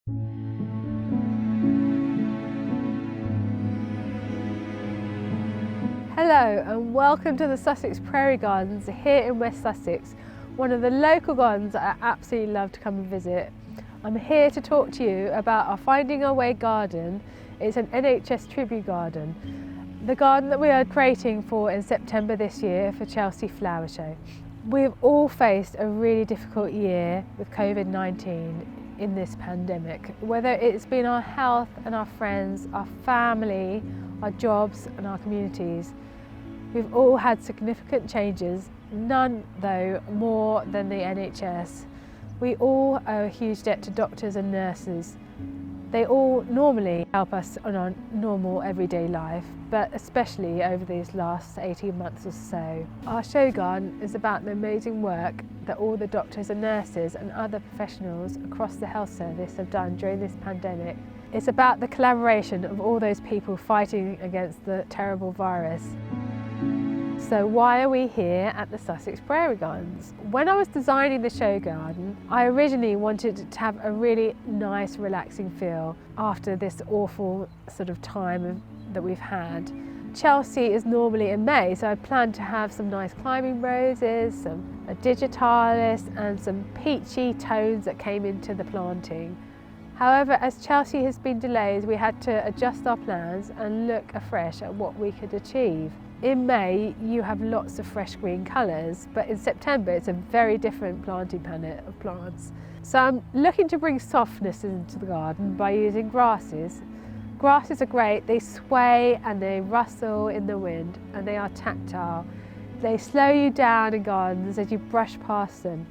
Hello and welcome to the Sussex Prairie Gardens here in West Sussex, one of the local gardens that I absolutely love to come and visit. I'm here to talk to you about our Finding Our Way garden. It's an NHS tribute garden, the garden that we are creating for in September this year for Chelsea Flower Show. We've all faced a really difficult year with COVID-19 in this pandemic, whether it's been our health and our friends, our family, our jobs and our communities. We've all had significant changes, none though more than the NHS. We all owe a huge debt to doctors and nurses. They all normally help us on our normal everyday life, but especially over these last 18 months or so. Our show garden is about the amazing work that all the doctors and nurses and other professionals across the health service have done during this pandemic. It's about the collaboration of all those people fighting against the terrible virus. So why are we here at the Sussex Prairie Gardens? When I was designing the show garden, I originally wanted it to have a really nice, relaxing feel after this awful sort of time that we've had. Chelsea is normally in May, so I planned to have some nice climbing roses, a digitalis and some peachy tones that came into the planting. However, as Chelsea has been delayed, we had to adjust our plans and look afresh at what we could achieve. In May, you have lots of fresh green colours, but in September, it's a very different planting palette of plants. So I'm looking to bring softness into the garden by using grasses. Grasses are great, they sway and they rustle in the wind and they are tactile. They slow you down in gardens as you brush past them,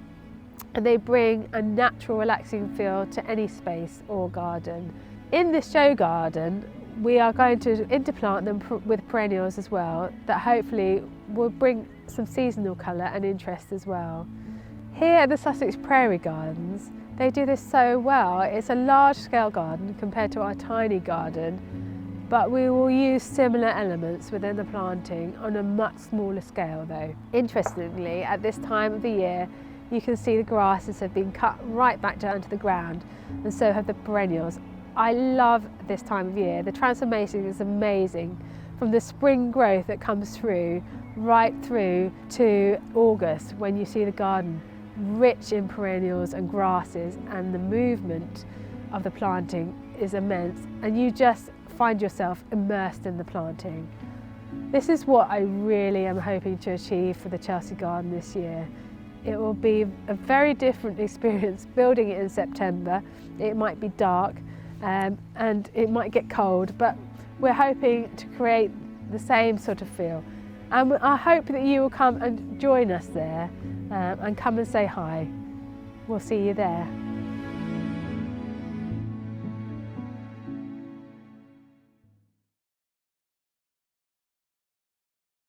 and they bring a natural, relaxing feel to any space or garden. In this show garden, we are going to interplant them with perennials as well, that hopefully will bring some seasonal colour and interest as well. Here at the Sussex Prairie Gardens, they do this so well. It's a large-scale garden compared to our tiny garden, but we will use similar elements within the planting on a much smaller scale though. Interestingly, at this time of the year, you can see the grasses have been cut right back down to the ground, and so have the perennials. I love this time of year. The transformation is amazing, from the spring growth that comes through right through to August, when you see the garden rich in perennials and grasses, and the movement of the planting is immense, and you just find yourself immersed in the planting. This is what I really am hoping to achieve for the Chelsea garden this year. It will be a very different experience building it in September. It might be dark, and it might get cold, but we're hoping to create the same sort of feel. And I hope that you will come and join us there and come and say hi. We'll see you there.